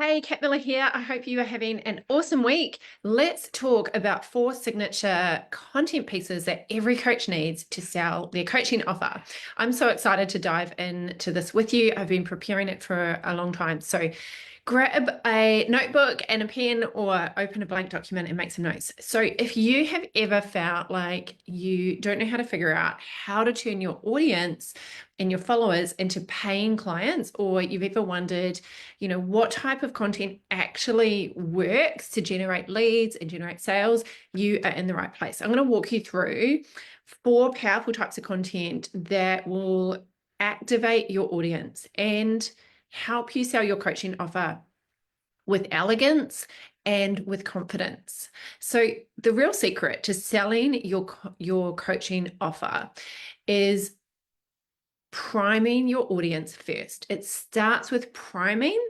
Hey, Kat Miller here. I hope you are having an awesome week. Let's talk about 4 signature content pieces that every coach needs to sell their coaching offer. I'm so excited to dive into this with you. I've been preparing it for a long time. So grab a notebook and a pen or open a blank document and make some notes. So if you have ever felt like you don't know how to figure out how to turn your audience and your followers into paying clients, or you've ever wondered, what type of content actually works to generate leads and generate sales, you are in the right place. I'm going to walk you through 4 powerful types of content that will activate your audience and help you sell your coaching offer with elegance and with confidence. So the real secret to selling your coaching offer is priming your audience first. It starts with priming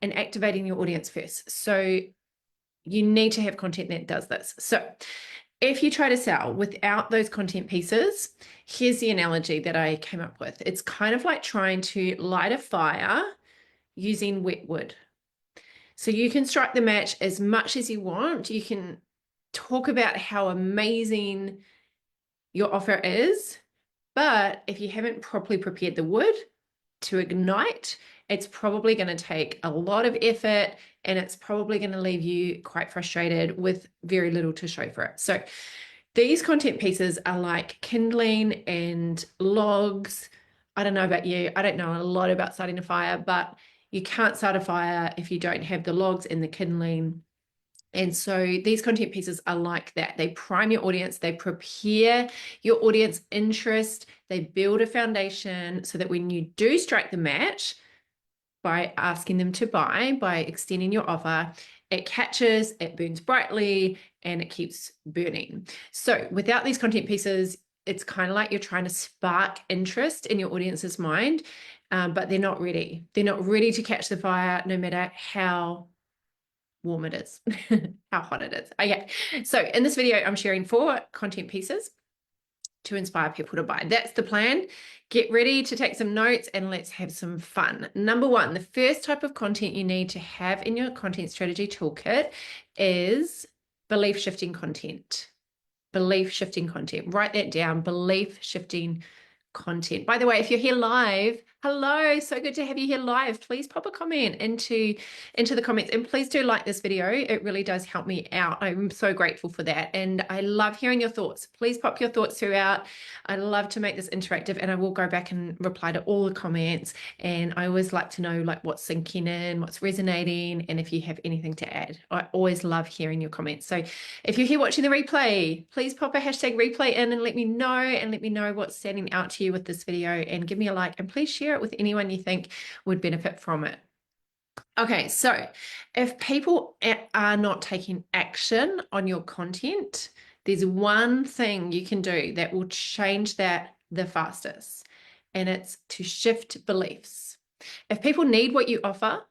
and activating your audience first. So you need to have content that does this. So if you try to sell without those content pieces, here's the analogy that I came up with. It's kind of like trying to light a fire using wet wood. So you can strike the match as much as you want. You can talk about how amazing your offer is, but if you haven't properly prepared the wood to ignite, it's probably going to take a lot of effort and it's probably going to leave you quite frustrated with very little to show for it. So these content pieces are like kindling and logs. I don't know about you. I don't know a lot about starting a fire, but you can't start a fire if you don't have the logs and the kindling. And so these content pieces are like that. They prime your audience, they prepare your audience interest, they build a foundation so that when you do strike the match by asking them to buy, by extending your offer, it catches, it burns brightly, and it keeps burning. So without these content pieces, it's kind of like you're trying to spark interest in your audience's mind, but they're not ready. They're not ready to catch the fire no matter how warm it is, how hot it is. Okay, so in this video, I'm sharing 4 content pieces to inspire people to buy. That's the plan. Get ready to take some notes and let's have some fun. Number 1, the first type of content you need to have in your content strategy toolkit is belief shifting content. Belief shifting content. Write that down. Belief shifting content. By the way, if you're here live, hello, so good to have you here live. Please pop a comment into the comments and please do like this video. It really does help me out. I'm so grateful for that. And I love hearing your thoughts. Please pop your thoughts throughout. I love to make this interactive and I will go back and reply to all the comments. And I always like to know like what's sinking in, what's resonating, and if you have anything to add. I always love hearing your comments. So if you're here watching the replay, please pop a hashtag replay in and let me know what's standing out to you with this video, and give me a like and please share it with anyone you think would benefit from it. Okay, so if people are not taking action on your content, there's one thing you can do that will change that the fastest, and it's to shift beliefs. If people need what you offer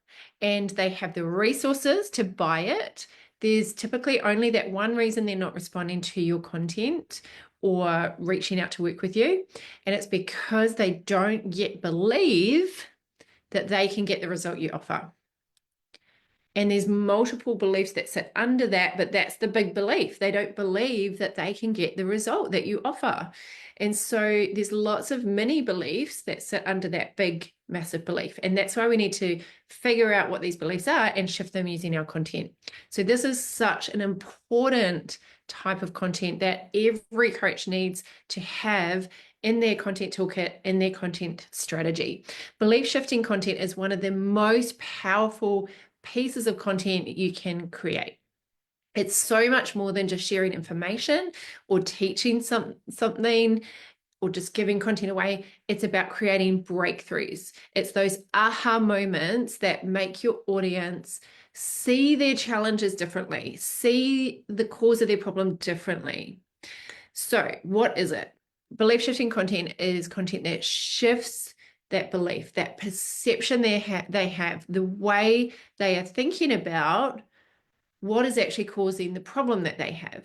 and they have the resources to buy it, there's typically only that one reason they're not responding to your content or reaching out to work with you, and it's because they don't yet believe that they can get the result you offer. And there's multiple beliefs that sit under that, but that's the big belief. They don't believe that they can get the result that you offer. And so there's lots of mini beliefs that sit under that big, massive belief. And that's why we need to figure out what these beliefs are and shift them using our content. So this is such an important type of content that every coach needs to have in their content toolkit, in their content strategy. Belief shifting content is one of the most powerful pieces of content you can create. It's so much more than just sharing information or teaching something or just giving content away. It's about creating breakthroughs. It's those aha moments that make your audience see their challenges differently, see the cause of their problem differently. So what is it? Belief shifting content is content that shifts that belief, that perception they have, the way they are thinking about what is actually causing the problem that they have.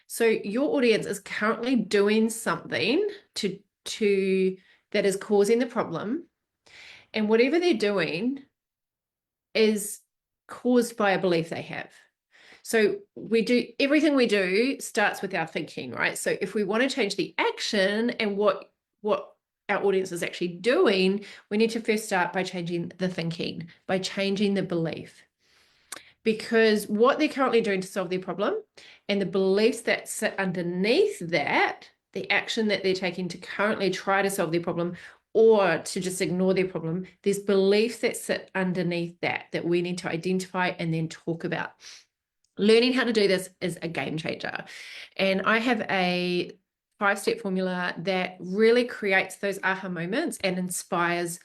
So your audience is currently doing something that is causing the problem, and whatever they're doing, is caused by a belief they have. So everything we do starts with our thinking, right? So if we want to change the action and what our audience is actually doing, we need to first start by changing the thinking, by changing the belief. Because what they're currently doing to solve their problem and the beliefs that sit underneath that, the action that they're taking to currently try to solve their problem or to just ignore their problem, there's beliefs that sit underneath that we need to identify and then talk about. Learning how to do this is a game changer. And I have a 5-step formula that really creates those aha moments and inspires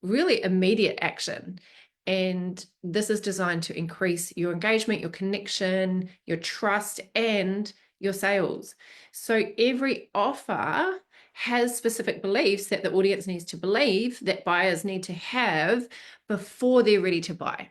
really immediate action. And this is designed to increase your engagement, your connection, your trust, and your sales. So every offer has specific beliefs that the audience needs to believe, that buyers need to have before they're ready to buy.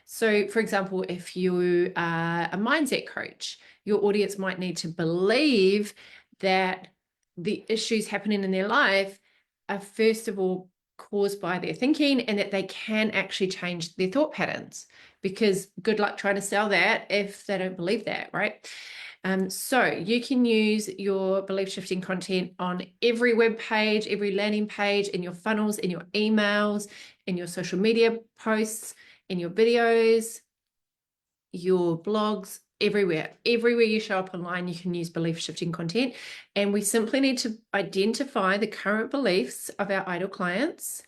So, for example, if you are a mindset coach, your audience might need to believe that the issues happening in their life are, first of all, caused by their thinking and that they can actually change their thought patterns, because good luck trying to sell that if they don't believe that, right? So you can use your belief shifting content on every web page, every landing page, in your funnels, in your emails, in your social media posts, in your videos, your blogs, everywhere you show up online, you can use belief shifting content. And we simply need to identify the current beliefs of our ideal clients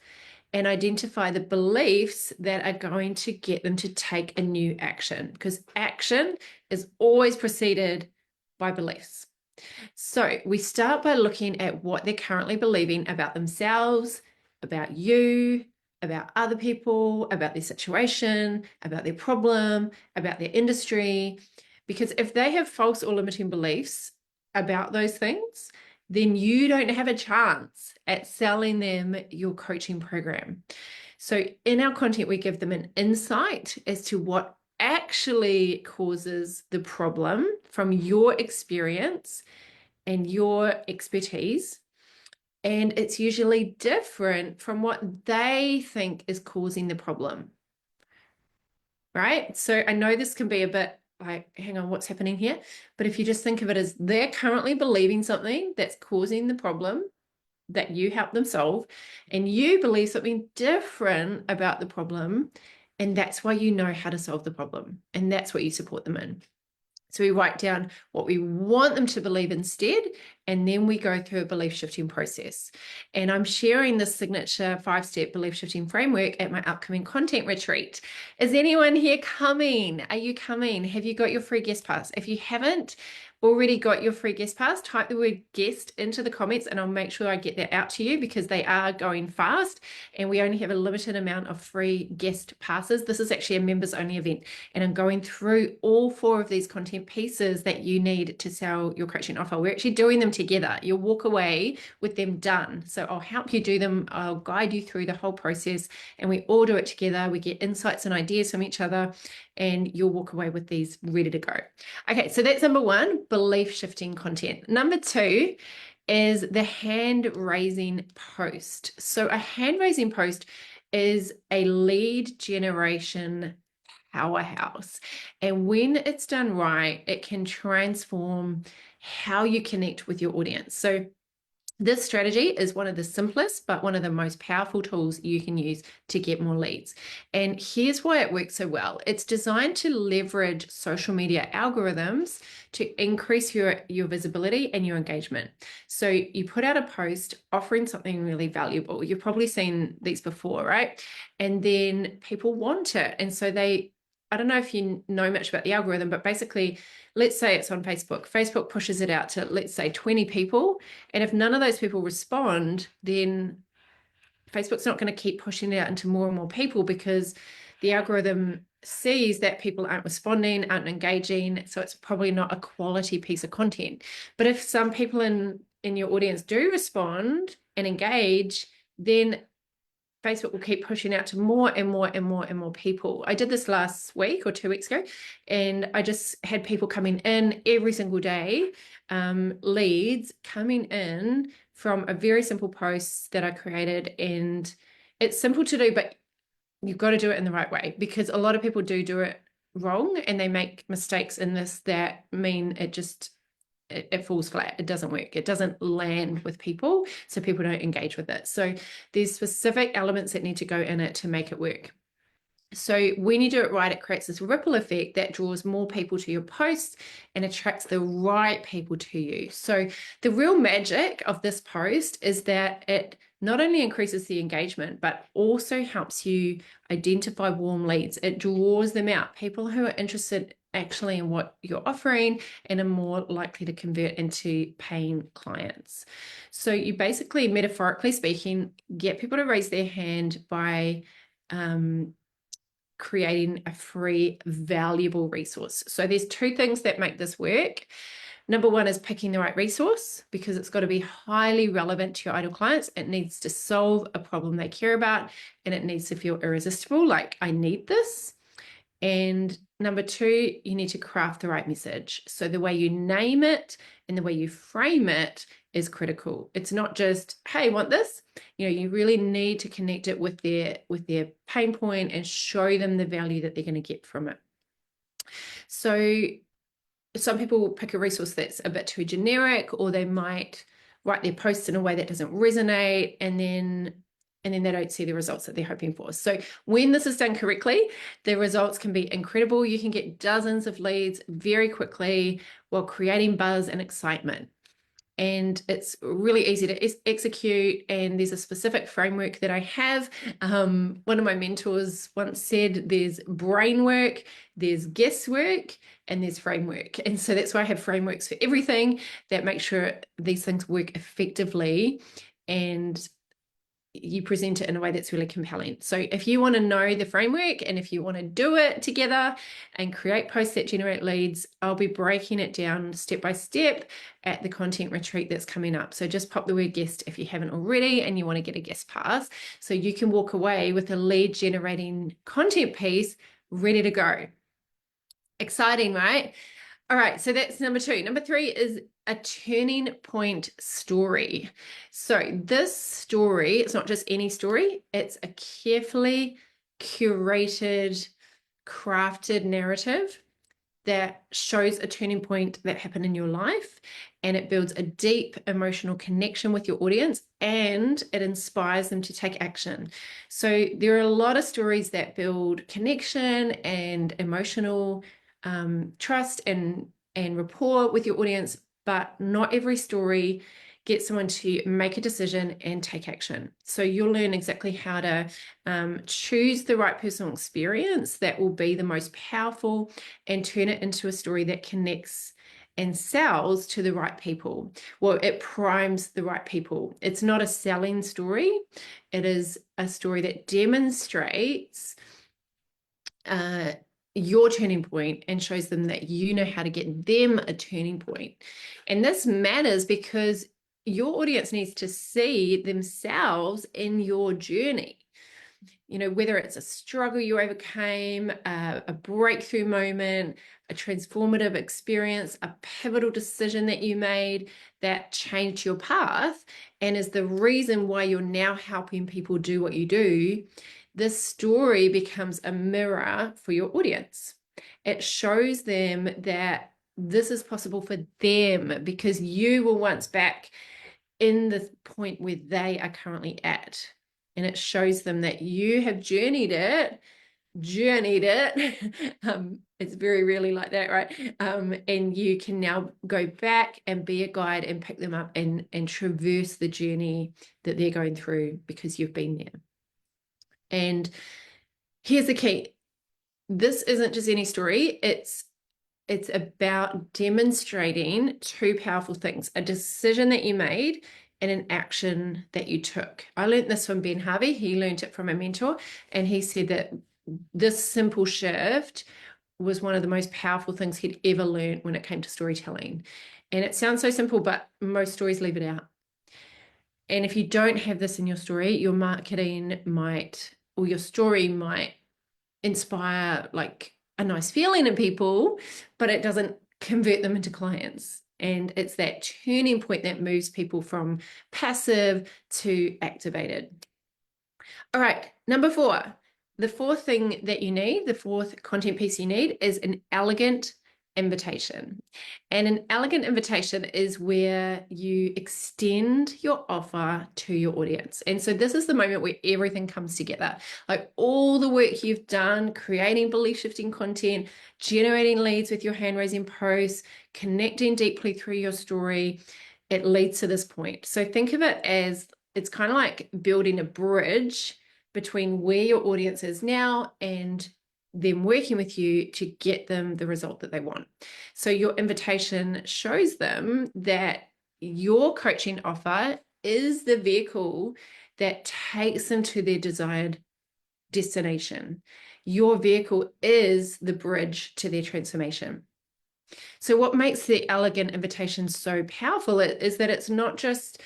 and identify the beliefs that are going to get them to take a new action, because action is always preceded by beliefs. So we start by looking at what they're currently believing about themselves, about you, about other people, about their situation, about their problem, about their industry. Because if they have false or limiting beliefs about those things, then you don't have a chance at selling them your coaching program. So in our content, we give them an insight as to what actually causes the problem from your experience and your expertise. And it's usually different from what they think is causing the problem, right? So I know this can be a bit like, hang on, what's happening here? But if you just think of it as they're currently believing something that's causing the problem that you help them solve, and you believe something different about the problem, and that's why you know how to solve the problem, and that's what you support them in. So we write down what we want them to believe instead, and then we go through a belief shifting process. And I'm sharing this signature 5-step belief shifting framework at my upcoming content retreat. Is anyone here coming? Are you coming? Have you got your free guest pass? If you haven't already got your free guest pass, type the word guest into the comments and I'll make sure I get that out to you, because they are going fast and we only have a limited amount of free guest passes. This is actually a members only event, and I'm going through all 4 of these content pieces that you need to sell your coaching offer. We're actually doing them together. You'll walk away with them done. So I'll help you do them. I'll guide you through the whole process and we all do it together. We get insights and ideas from each other and you'll walk away with these ready to go. Okay, so that's number 1, belief shifting content. Number 2 is the hand raising post. So a hand raising post is a lead generation powerhouse. And when it's done right, it can transform how you connect with your audience. So this strategy is one of the simplest, but one of the most powerful tools you can use to get more leads. And here's why it works so well. It's designed to leverage social media algorithms to increase your visibility and your engagement. So you put out a post offering something really valuable. You've probably seen these before, right? And then people want it. And so I don't know if you know much about the algorithm, but basically, let's say it's on Facebook. Facebook pushes it out to, let's say, 20 people. And if none of those people respond, then Facebook's not going to keep pushing it out into more and more people, because the algorithm sees that people aren't responding, aren't engaging. So it's probably not a quality piece of content. But if some people in your audience do respond and engage, then Facebook will keep pushing out to more and more and more and more people. I did this last week or 2 weeks ago, and I just had people coming in every single day, leads coming in from a very simple post that I created. And it's simple to do, but you've got to do it in the right way, because a lot of people do it wrong, and they make mistakes in this that mean it falls flat. It doesn't work. It doesn't land with people, so people don't engage with it. So there's specific elements that need to go in it to make it work. So when you do it right, it creates this ripple effect that draws more people to your post and attracts the right people to you. So the real magic of this post is that it not only increases the engagement, but also helps you identify warm leads. It draws them out, people who are interested actually in what you're offering and are more likely to convert into paying clients. So you basically, metaphorically speaking, get people to raise their hand by creating a free, valuable resource. So there's two things that make this work. Number one is picking the right resource, because it's got to be highly relevant to your ideal clients. It needs to solve a problem they care about, and it needs to feel irresistible, like I need this. And number two, you need to craft the right message. So the way you name it and the way you frame it is critical. It's not just, hey, want this? You really need to connect it with their pain point and show them the value that they're going to get from it. So some people pick a resource that's a bit too generic, or they might write their posts in a way that doesn't resonate, and then they don't see the results that they're hoping for. So when this is done correctly, the results can be incredible. You can get dozens of leads very quickly while creating buzz and excitement. And it's really easy to execute. And there's a specific framework that I have. One of my mentors once said there's brain work, there's guesswork, and there's framework. And so that's why I have frameworks for everything that make sure these things work effectively, and you present it in a way that's really compelling. So if you want to know the framework, and if you want to do it together and create posts that generate leads, I'll be breaking it down step by step at the content retreat that's coming up. So just pop the word guest if you haven't already and you want to get a guest pass, so you can walk away with a lead generating content piece ready to go. Exciting, right? All right, so that's number two. Number three is a turning point story. So this story, it's not just any story, it's a carefully curated, crafted narrative that shows a turning point that happened in your life, and it builds a deep emotional connection with your audience, and it inspires them to take action. So there are a lot of stories that build connection and emotional trust and rapport with your audience, but not every story gets someone to make a decision and take action. So you'll learn exactly how to choose the right personal experience that will be the most powerful, and turn it into a story that connects and sells to the right people. Well, it primes the right people. It's not a selling story. It is a story that demonstrates your turning point and shows them that you know how to get them a turning point. And this matters because your audience needs to see themselves in your journey. Whether it's a struggle you overcame, a breakthrough moment, a transformative experience, a pivotal decision that you made that changed your path and is the reason why you're now helping people do what you do, this story becomes a mirror for your audience. It shows them that this is possible for them because you were once back in the point where they are currently at. And it shows them that you have journeyed it. It's very rarely like that, right? And you can now go back and be a guide and pick them up and traverse the journey that they're going through because you've been there. And here's the key. This isn't just any story. It's about demonstrating two powerful things: a decision that you made and an action that you took. I learned this from Ben Harvey. He learned it from a mentor, and he said that this simple shift was one of the most powerful things he'd ever learned when it came to storytelling. And it sounds so simple, but most stories leave it out. And if you don't have this in your story, your marketing might, or your story might inspire like a nice feeling in people, but it doesn't convert them into clients. And it's that turning point that moves people from passive to activated. All right, number 4, The fourth thing that you need, the fourth content piece you need, is an elegant invitation. And an elegant invitation is where you extend your offer to your audience. And so this is the moment where everything comes together. Like all the work you've done, creating belief shifting content, generating leads with your hand raising posts, connecting deeply through your story, it leads to this point. So think of it as it's kind of like building a bridge between where your audience is now and them working with you to get them the result that they want. So your invitation shows them that your coaching offer is the vehicle that takes them to their desired destination. Your vehicle is the bridge to their transformation. So what makes the elegant invitation so powerful is that it's not just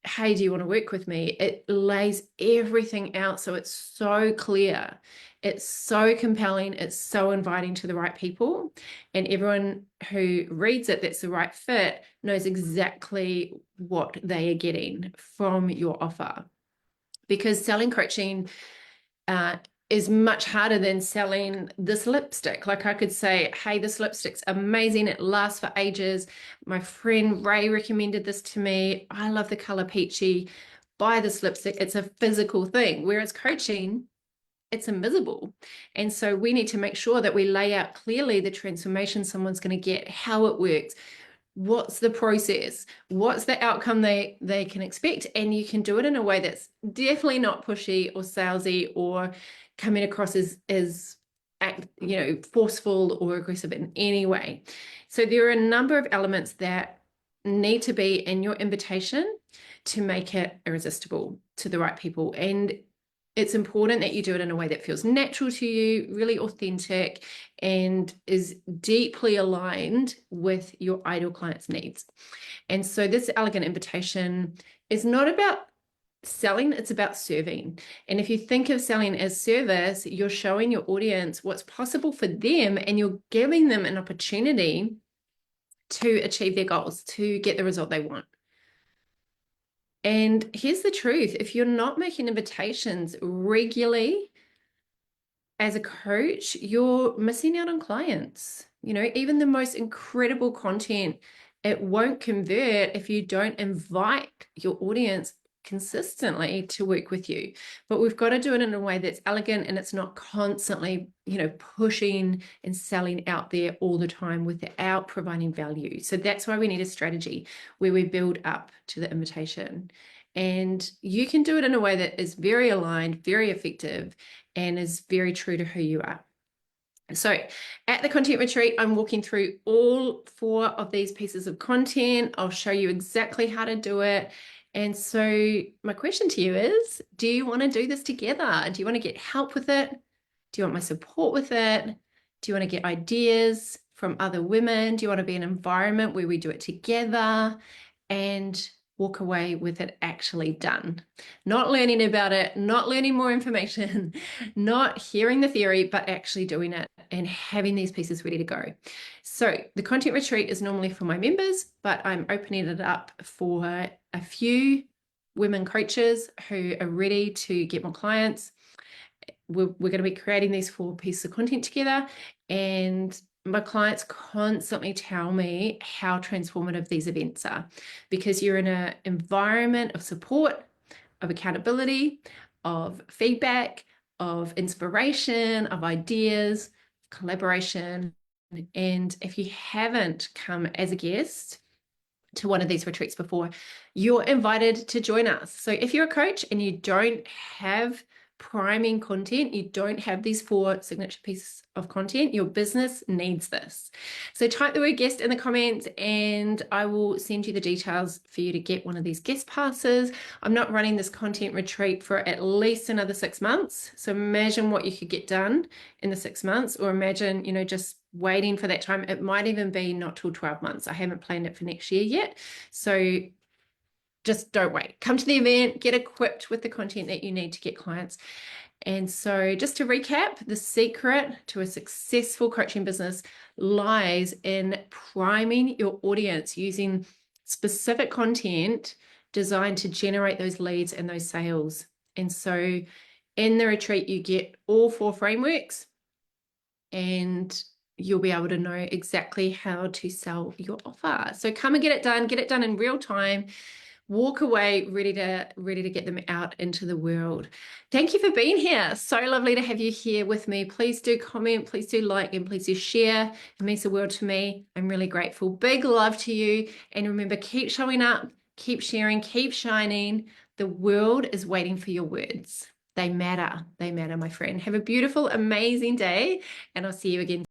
hey, do you want to work with me? It lays everything out so it's so clear. It's so compelling. It's so inviting to the right people. And everyone who reads it that's the right fit knows exactly what they are getting from your offer. Because selling coaching is much harder than selling this lipstick. Like I could say, hey, this lipstick's amazing. It lasts for ages. My friend Ray recommended this to me. I love the color peachy. Buy this lipstick. It's a physical thing. Whereas coaching, it's invisible. And so we need to make sure that we lay out clearly the transformation someone's going to get, how it works, what's the process, what's the outcome they can expect. And you can do it in a way that's definitely not pushy or salesy or coming across as forceful or aggressive in any way. So there are a number of elements that need to be in your invitation to make it irresistible to the right people. And it's important that you do it in a way that feels natural to you, really authentic, and is deeply aligned with your ideal client's needs. And so this elegant invitation is not about selling, it's about serving. And if you think of selling as service, you're showing your audience what's possible for them, and you're giving them an opportunity to achieve their goals, to get the result they want. And here's the truth. If you're not making invitations regularly as a coach, you're missing out on clients. You know, even the most incredible content, it won't convert if you don't invite your audience consistently to work with you. But we've got to do it in a way that's elegant, and it's not constantly, pushing and selling out there all the time without providing value. So that's why we need a strategy where we build up to the invitation. And you can do it in a way that is very aligned, very effective, and is very true to who you are. So at the content retreat, I'm walking through all 4 of these pieces of content. I'll show you exactly how to do it. And so my question to you is, do you want to do this together? Do you want to get help with it? Do you want my support with it? Do you want to get ideas from other women? Do you want to be in an environment where we do it together and walk away with it actually done? Not learning about it, not learning more information, not hearing the theory, but actually doing it and having these pieces ready to go. So the content retreat is normally for my members, but I'm opening it up for a few women coaches who are ready to get more clients. We're going to be creating these 4 pieces of content together, and my clients constantly tell me how transformative these events are, because you're in an environment of support, of accountability, of feedback, of inspiration, of ideas, collaboration. And if you haven't come as a guest to one of these retreats before, you're invited to join us. So if you're a coach and you don't have priming content, you don't have these 4 signature pieces of content, your business needs this. So type the word guest in the comments and I will send you the details for you to get one of these guest passes. I'm not running this content retreat for at least another 6 months. So imagine what you could get done in the 6 months, or imagine, just waiting for that time. It might even be not till 12 months. I haven't planned it for next year yet. So just don't wait. Come to the event, get equipped with the content that you need to get clients. And so just to recap, the secret to a successful coaching business lies in priming your audience using specific content designed to generate those leads and those sales. And so In the retreat, you get all 4 frameworks, and you'll be able to know exactly how to sell your offer. So come and get it done in real time. Walk away ready to get them out into the world. Thank you for being here. So lovely to have you here with me. Please do comment, please do like, and please do share. It means the world to me. I'm really grateful. Big love to you. And remember, keep showing up, keep sharing, keep shining. The world is waiting for your words. They matter. They matter, my friend. Have a beautiful, amazing day, and I'll see you again.